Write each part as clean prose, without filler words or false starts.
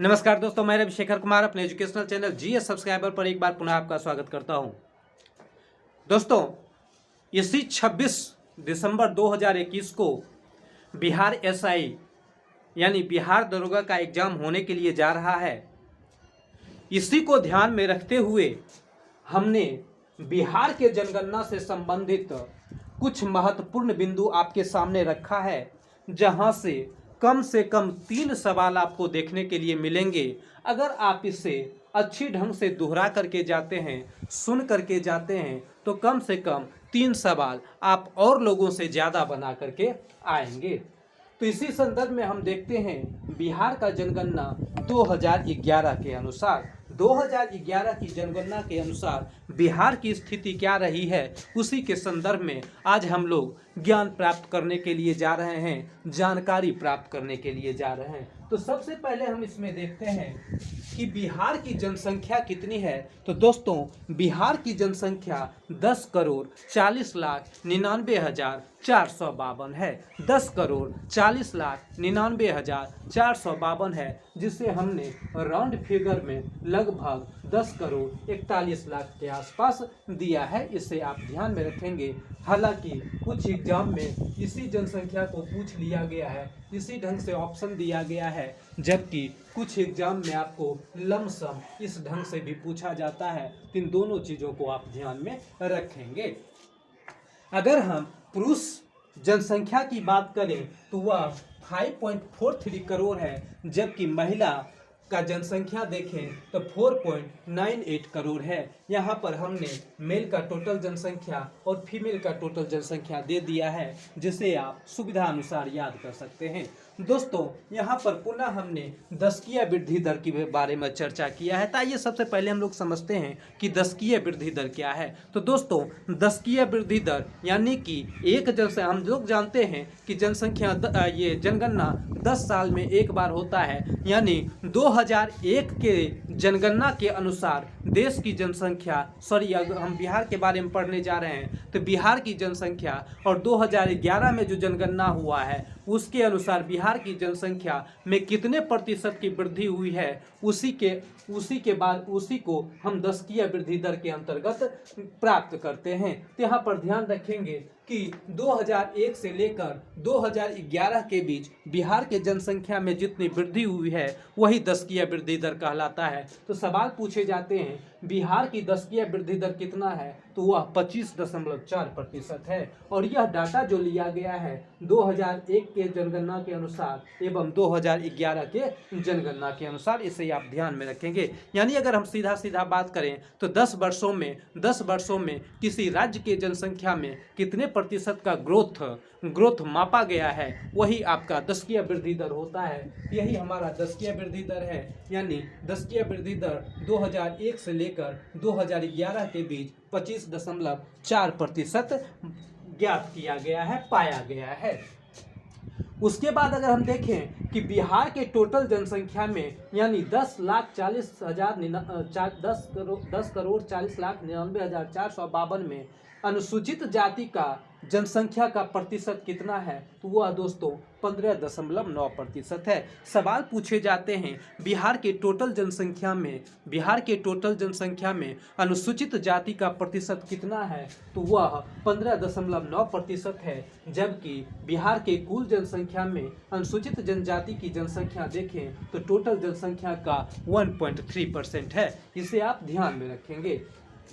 नमस्कार दोस्तों, मैं रविशेखर कुमार अपने एजुकेशनल चैनल जीएस सब्सक्राइबर पर एक बार पुनः आपका स्वागत करता हूं। दोस्तों, इसी 26 दिसंबर 2021 को बिहार एसआई यानी बिहार दरोगा का एग्जाम होने के लिए जा रहा है। इसी को ध्यान में रखते हुए हमने बिहार के जनगणना से संबंधित कुछ महत्वपूर्ण बिंदु आपके सामने रखा है, जहां से कम 3 सवाल आपको देखने के लिए मिलेंगे। अगर आप इसे अच्छी ढंग से दोहरा करके जाते हैं, सुन करके जाते हैं, तो कम से कम 3 सवाल आप और लोगों से ज़्यादा बना करके आएंगे। तो इसी संदर्भ में हम देखते हैं बिहार का जनगणना 2011 के अनुसार 2011 की जनगणना के अनुसार बिहार की स्थिति क्या रही है, उसी के संदर्भ में आज हम लोग ज्ञान प्राप्त करने के लिए जा रहे हैं, जानकारी प्राप्त करने के लिए जा रहे हैं। तो सबसे पहले हम इसमें देखते हैं कि बिहार की जनसंख्या कितनी है। तो दोस्तों, बिहार की जनसंख्या 10,40,99,452 है। 10,40,99,452 है, जिसे हमने राउंड फिगर में लगभग 10,41,00,000 के आसपास दिया है। इसे आप ध्यान में रखेंगे। हालांकि कुछ एग्जाम में इसी जनसंख्या को पूछ लिया गया है, इसी ढंग से ऑप्शन दिया गया है, जबकि कुछ एग्जाम में आपको लमसम इस ढंग से भी पूछा जाता है। इन दोनों चीज़ों को आप ध्यान में रखेंगे। अगर हम पुरुष जनसंख्या की बात करें तो वह 5.43 करोड़ है, जबकि महिला का जनसंख्या देखें तो 4.98 करोड़ है। यहाँ पर हमने मेल का टोटल जनसंख्या और फीमेल का टोटल जनसंख्या दे दिया है, जिसे आप सुविधा अनुसार याद कर सकते हैं। दोस्तों, यहाँ पर पुनः हमने दशकीय वृद्धि दर के बारे में चर्चा किया है। तो आइए सबसे पहले हम लोग समझते हैं कि दशकीय वृद्धि दर क्या है। तो दोस्तों, दशकीय वृद्धि दर यानी कि हम लोग जानते हैं कि जनसंख्या ये जनगणना 10 साल में एक बार होता है। यानी 2001 के जनगणना के अनुसार देश की जनसंख्या, अगर हम बिहार के बारे में पढ़ने जा रहे हैं तो बिहार की जनसंख्या और 2011 में जो जनगणना हुआ है उसके अनुसार बिहार की जनसंख्या में कितने प्रतिशत की वृद्धि हुई है, उसी को हम दशकीय वृद्धि दर के अंतर्गत प्राप्त करते हैं। तो यहाँ पर ध्यान रखेंगे कि 2001 से लेकर 2011 के बीच बिहार के जनसंख्या में जितनी वृद्धि हुई है वही दशकीय वृद्धि दर कहलाता है। तो सवाल पूछे जाते हैं बिहार की दशकीय वृद्धि दर कितना है, तो वह 25.4% है। और यह डाटा जो लिया गया है 2001 के जनगणना के अनुसार एवं 2011 के जनगणना के अनुसार, इसे आप ध्यान में रखेंगे। यानी अगर हम सीधा बात करें तो 10 वर्षों में किसी राज्य के जनसंख्या में कितने प्रतिशत का ग्रोथ मापा गया है, वही आपका दशकीय वृद्धि दर होता है। यही हमारा दशकीय वृद्धि दर है। यानी दशकीय वृद्धि दर 2001 से लेकर 2011 के बीच 25.4% ज्ञात किया गया है, पाया गया है। उसके बाद अगर हम देखें कि बिहार के टोटल जनसंख्या में यानी 10,40,99,452 में अनुसूचित जाति का जनसंख्या का प्रतिशत कितना है, तो वह दोस्तों 15.9% है। सवाल पूछे जाते हैं बिहार के टोटल जनसंख्या में अनुसूचित जाति का प्रतिशत कितना है, तो वह 15.9% है। जबकि बिहार के कुल जनसंख्या में अनुसूचित जनजाति की जनसंख्या देखें तो टोटल जनसंख्या का 1.3% है। इसे आप ध्यान में रखेंगे।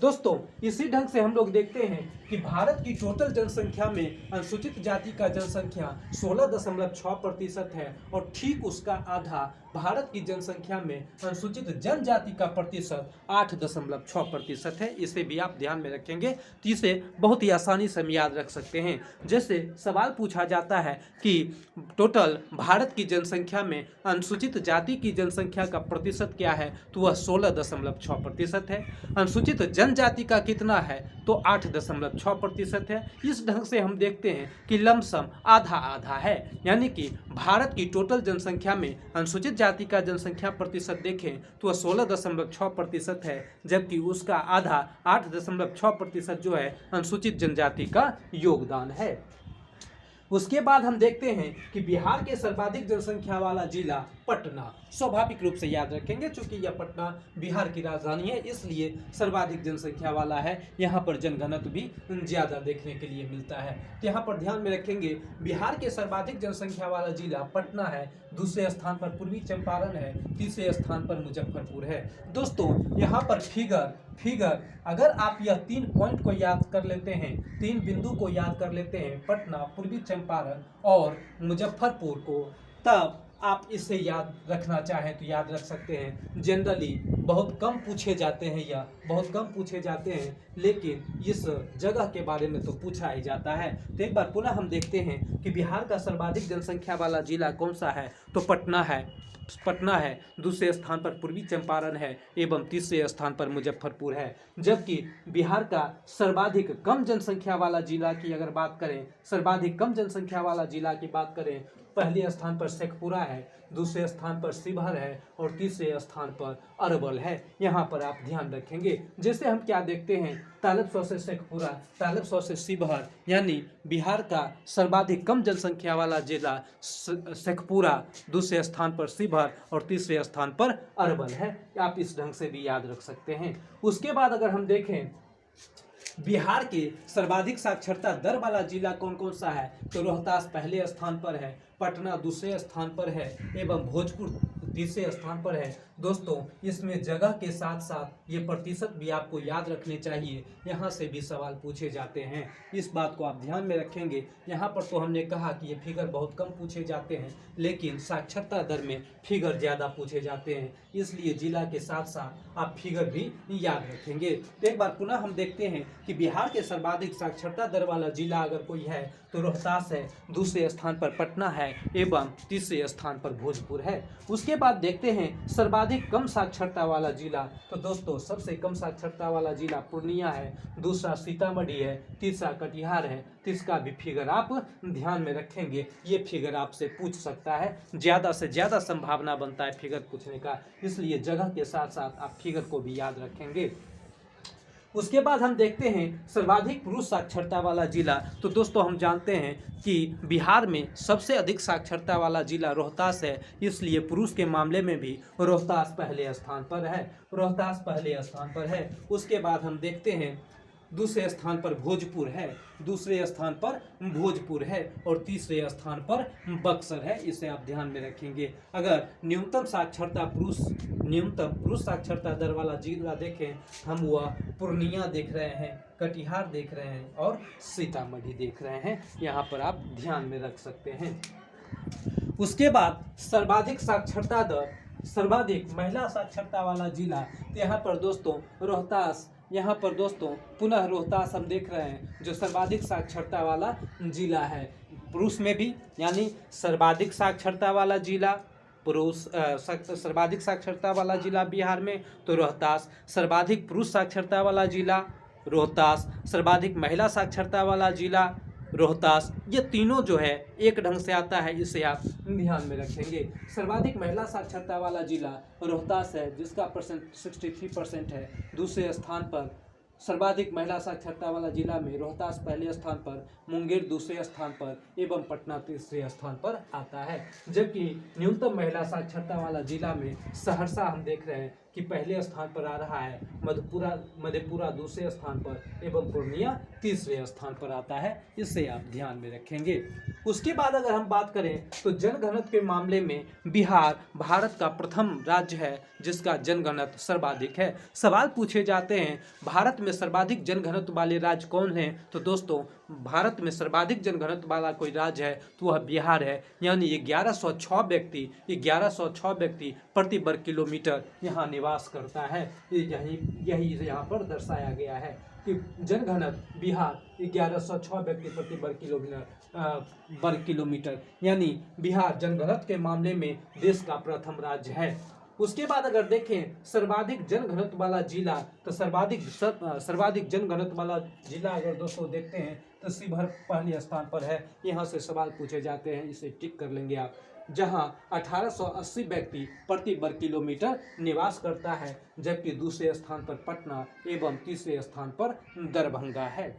दोस्तों, इसी ढंग से हम लोग देखते हैं कि भारत की टोटल जनसंख्या में अनुसूचित जाति का जनसंख्या 16.6% है और ठीक उसका आधा भारत की जनसंख्या में अनुसूचित जनजाति का प्रतिशत 8.6% है। इसे भी आप ध्यान में रखेंगे तो इसे बहुत ही आसानी से हम याद रख सकते हैं। जैसे सवाल पूछा जाता है कि टोटल भारत की जनसंख्या में अनुसूचित जाति की जनसंख्या का प्रतिशत क्या है, तो वह 16.6% है। अनुसूचित जनजाति का कितना है, तो 8.6% है। इस ढंग से हम देखते हैं कि लमसम आधा आधा है। यानी कि भारत की टोटल जनसंख्या में अनुसूचित जाति का जनसंख्या प्रतिशत देखें तो वह 16.6% है, जबकि उसका आधा 8.6% जो है अनुसूचित जनजाति का योगदान है। उसके बाद हम देखते हैं कि बिहार के सर्वाधिक जनसंख्या वाला जिला पटना। स्वाभाविक रूप से याद रखेंगे, चूंकि यह पटना बिहार की राजधानी है इसलिए सर्वाधिक जनसंख्या वाला है। यहाँ पर जनघनत्व भी ज़्यादा देखने के लिए मिलता है। तो यहाँ पर ध्यान में रखेंगे, बिहार के सर्वाधिक जनसंख्या वाला जिला पटना है, दूसरे स्थान पर पूर्वी चंपारण है, तीसरे स्थान पर मुजफ्फरपुर है। दोस्तों यहाँ पर फिगर अगर आप यह 3 पॉइंट को याद कर लेते हैं, 3 बिंदु को याद कर लेते हैं, पटना, पूर्वी चंपारण और मुजफ्फरपुर को, तब आप इसे याद रखना चाहें तो याद रख सकते हैं। जनरली बहुत कम पूछे जाते हैं, या बहुत कम पूछे जाते हैं, लेकिन इस जगह के बारे में तो पूछा ही जाता है। तो एक बार पुनः हम देखते हैं कि बिहार का सर्वाधिक जनसंख्या वाला जिला कौन सा है, तो पटना है, दूसरे स्थान पर पूर्वी चंपारण है एवं तीसरे स्थान पर मुजफ्फरपुर है। जबकि बिहार का सर्वाधिक कम जनसंख्या वाला जिला की अगर बात करें, सर्वाधिक कम जनसंख्या वाला जिला की बात करें, पहले स्थान पर शेखपुरा है, दूसरे स्थान पर शिवहर है और तीसरे स्थान पर अरवल है। यहाँ पर आप ध्यान रखेंगे, जैसे हम क्या देखते हैं, तालब से शेखपुरा, तालब से शिवहर, यानी बिहार का सर्वाधिक कम जनसंख्या वाला जिला शेखपुरा, दूसरे स्थान पर शिवहर और तीसरे स्थान पर अरवल है। आप इस ढंग से भी याद रख सकते हैं। उसके बाद अगर हम देखें बिहार के सर्वाधिक साक्षरता दर वाला जिला कौन कौन सा है, तो रोहतास पहले स्थान पर है, पटना दूसरे स्थान पर है एवं भोजपुर तीसरे स्थान पर है। दोस्तों इसमें जगह के साथ साथ ये प्रतिशत भी आपको याद रखने चाहिए, यहाँ से भी सवाल पूछे जाते हैं, इस बात को आप ध्यान में रखेंगे। यहाँ पर तो हमने कहा कि ये फिगर बहुत कम पूछे जाते हैं, लेकिन साक्षरता दर में फिगर ज़्यादा पूछे जाते हैं, इसलिए जिला के साथ साथ आप फिगर भी याद रखेंगे। तो एक बार पुनः हम देखते हैं कि बिहार के सर्वाधिक साक्षरता दर वाला जिला अगर कोई है तो रोहतास है, दूसरे स्थान पर पटना है एवं तीसरे स्थान पर भोजपुर है। उसके बाद देखते हैं सर्वाधिक कम साक्षरता वाला जिला, तो दोस्तों सबसे कम साक्षरता वाला जिला पूर्णिया है, दूसरा सीतामढ़ी है, तीसरा कटिहार है। तो इसका भी फिगर आप ध्यान में रखेंगे, ये फिगर आपसे पूछ सकता है, ज़्यादा से ज़्यादा संभावना बनता है फिगर पूछने का, इसलिए जगह के साथ साथ आप फिगर को भी याद रखेंगे। उसके बाद हम देखते हैं सर्वाधिक पुरुष साक्षरता वाला जिला, तो दोस्तों हम जानते हैं कि बिहार में सबसे अधिक साक्षरता वाला जिला रोहतास है, इसलिए पुरुष के मामले में भी रोहतास पहले स्थान पर है। उसके बाद हम देखते हैं दूसरे स्थान पर भोजपुर है, दूसरे स्थान पर भोजपुर है और तीसरे स्थान पर बक्सर है, इसे आप ध्यान में रखेंगे। अगर न्यूनतम पुरुष साक्षरता दर वाला जिला देखें, हम वह पूर्णिया देख रहे हैं, कटिहार देख रहे हैं और सीतामढ़ी देख रहे हैं, यहाँ पर आप ध्यान में रख सकते हैं। उसके बाद सर्वाधिक महिला साक्षरता वाला जिला, यहाँ पर दोस्तों पुनः रोहतास हम देख रहे हैं, जो सर्वाधिक साक्षरता वाला जिला है पुरुष में भी, यानी सर्वाधिक साक्षरता वाला जिला सर्वाधिक साक्षरता वाला जिला बिहार में तो रोहतास, सर्वाधिक पुरुष साक्षरता वाला जिला रोहतास, सर्वाधिक महिला साक्षरता वाला जिला रोहतास, ये तीनों जो है एक ढंग से आता है, इसे आप ध्यान में रखेंगे। सर्वाधिक महिला साक्षरता वाला जिला रोहतास है, जिसका परसेंट 63% है। दूसरे स्थान पर सर्वाधिक महिला साक्षरता वाला जिला में रोहतास पहले स्थान पर, मुंगेर दूसरे स्थान पर एवं पटना तीसरे स्थान पर आता है। जबकि न्यूनतम महिला साक्षरता वाला जिला में सहरसा हम देख रहे हैं कि पहले स्थान पर आ रहा है, मधेपुरा दूसरे स्थान पर एवं पूर्णिया तीसरे स्थान पर आता है, इसे आप ध्यान में रखेंगे। उसके बाद अगर हम बात करें तो जनघनत्व के मामले में बिहार भारत का प्रथम राज्य है जिसका जनघनत्व सर्वाधिक है। सवाल पूछे जाते हैं भारत में सर्वाधिक जनघनत्व वाले राज्य कौन हैं, तो दोस्तों भारत में सर्वाधिक जनघनत्व वाला कोई राज्य है तो वह बिहार है, यानी 1106 व्यक्ति प्रति वर्ग किलोमीटर यहाँ निवास करता है। यही यहाँ पर दर्शाया गया है कि जनघनत्व बिहार 1106 व्यक्ति प्रति वर्ग किलोमीटर, यानी बिहार जनघनत्व के मामले में देश का प्रथम राज्य है। उसके बाद अगर देखें सर्वाधिक जनघनत्व वाला जिला, तो सर्वाधिक जनघनत्व वाला जिला अगर दोस्तों देखते हैं तो शिवहर पहले स्थान पर है। यहाँ से सवाल पूछे जाते हैं, इसे टिक कर लेंगे आप, जहाँ 1880 व्यक्ति प्रति वर्ग किलोमीटर निवास करता है, जबकि दूसरे स्थान पर पटना एवं तीसरे स्थान पर दरभंगा है।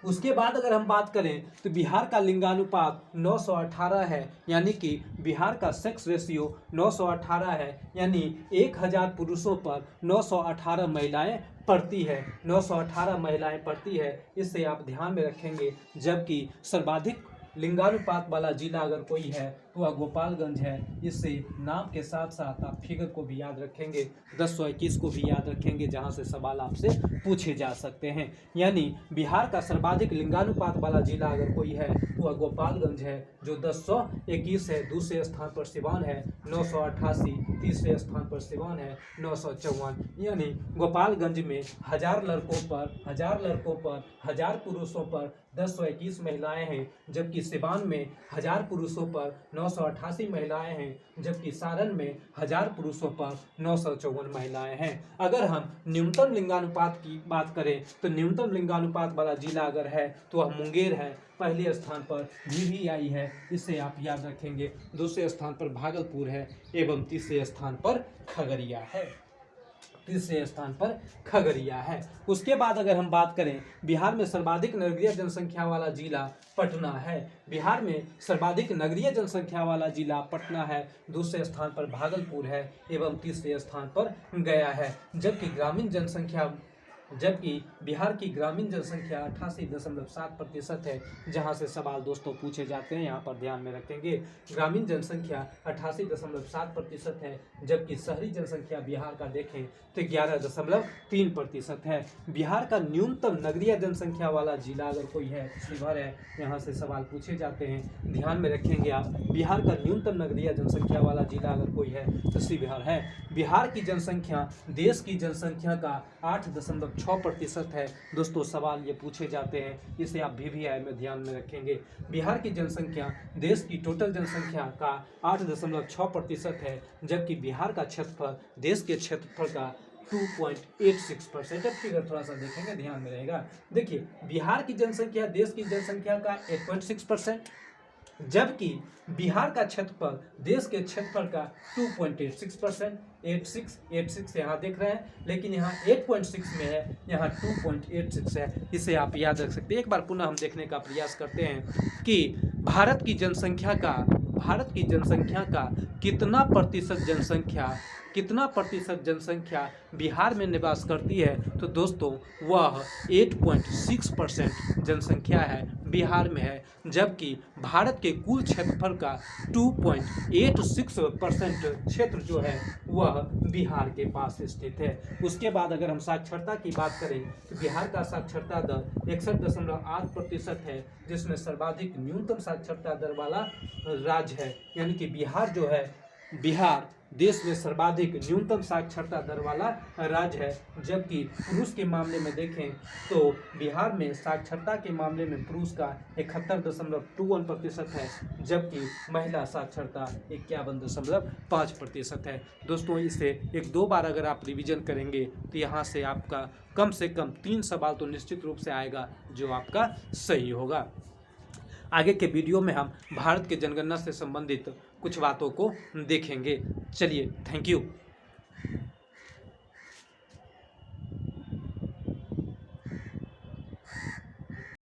उसके बाद अगर हम बात करें तो बिहार का लिंगानुपात 918 है, यानी कि बिहार का सेक्स रेशियो 918 है, यानी 1000 पुरुषों पर 918 महिलाएं पड़ती है, 918 महिलाएं पड़ती है। इससे आप ध्यान में रखेंगे। जबकि सर्वाधिक लिंगानुपात वाला जिला अगर कोई है तो वह गोपालगंज है। इससे नाम के साथ साथ आप फिगर को भी याद रखेंगे, 1021 को भी याद रखेंगे, जहां से सवाल आपसे पूछे जा सकते हैं। यानी बिहार का सर्वाधिक लिंगानुपात वाला जिला अगर कोई है तो वह गोपालगंज है, जो 1021 है। दूसरे स्थान पर सिवान है 988, तीसरे स्थान पर सिवान है 954। यानी गोपालगंज में 1000 लड़कों पर 1000 पुरुषों पर 1021 महिलाएं हैं, जबकि सिवान में 1000 पुरुषों पर 988 महिलाएं हैं, जबकि सारण में 1000 पुरुषों पर 954 महिलाएं हैं। अगर हम न्यूनतम लिंगानुपात की बात करें तो न्यूनतम लिंगानुपात वाला जिला अगर है तो वह मुंगेर है। पहले स्थान पर VVI है, इसे आप याद रखेंगे। दूसरे स्थान पर भागलपुर है एवं तीसरे स्थान पर खगड़िया है। उसके बाद अगर हम बात करें, बिहार में सर्वाधिक नगरीय जनसंख्या वाला जिला पटना है। बिहार में सर्वाधिक नगरीय जनसंख्या वाला जिला पटना है। दूसरे स्थान पर भागलपुर है एवं तीसरे स्थान पर गया है। जबकि बिहार की ग्रामीण जनसंख्या 88.7% है, जहां से सवाल दोस्तों पूछे जाते हैं, यहाँ पर ध्यान में रखेंगे। ग्रामीण जनसंख्या 88.7% है, जबकि शहरी जनसंख्या बिहार का देखें तो 11.3% है। बिहार का न्यूनतम नगरीय जनसंख्या वाला जिला अगर कोई है तो शिवहर है, यहाँ से सवाल पूछे जाते हैं, ध्यान में रखेंगे आप। बिहार का न्यूनतम नगरीय जनसंख्या वाला जिला अगर कोई है तो शिवहर है। बिहार की जनसंख्या देश की जनसंख्या का 8.6% है। दोस्तों सवाल ये पूछे जाते हैं, इसे आप VVI में ध्यान में रखेंगे। बिहार की जनसंख्या देश की टोटल जनसंख्या का 8.6% है, जबकि बिहार का क्षेत्रफल देश के क्षेत्रफल का 2.86% है। फिगर थोड़ा सा देखेंगे, ध्यान में रहेगा। देखिए, बिहार की जनसंख्या देश की जनसंख्या का 8.6%, जबकि बिहार का क्षेत्रफल देश के क्षेत्रफल का 2.86%। 86 यहाँ देख रहे हैं, लेकिन यहाँ 8.6 में है, यहाँ 2.86 है। इसे आप याद रख सकते हैं। एक बार पुनः हम देखने का प्रयास करते हैं कि भारत की जनसंख्या का कितना प्रतिशत जनसंख्या बिहार में निवास करती है, तो दोस्तों वह 8.6% जनसंख्या है बिहार में है, जबकि भारत के कुल क्षेत्रफल का 2.86% क्षेत्र जो है वह बिहार के पास स्थित है। उसके बाद अगर हम साक्षरता की बात करें तो बिहार का साक्षरता दर 61.8% है, जिसमें सर्वाधिक न्यूनतम साक्षरता दर वाला राज्य है। यानी कि बिहार देश में सर्वाधिक न्यूनतम साक्षरता दर वाला राज्य है। जबकि पुरुष के मामले में देखें तो बिहार में साक्षरता के मामले में पुरुष का 71.21% है, जबकि महिला साक्षरता 51.5% है। दोस्तों इसे 1-2 बार अगर आप रिवीजन करेंगे तो यहाँ से आपका कम से कम 3 सवाल तो निश्चित रूप से आएगा जो आपका सही होगा। आगे के वीडियो में हम भारत के जनगणना से संबंधित कुछ बातों को देखेंगे। चलिए, थैंक यू।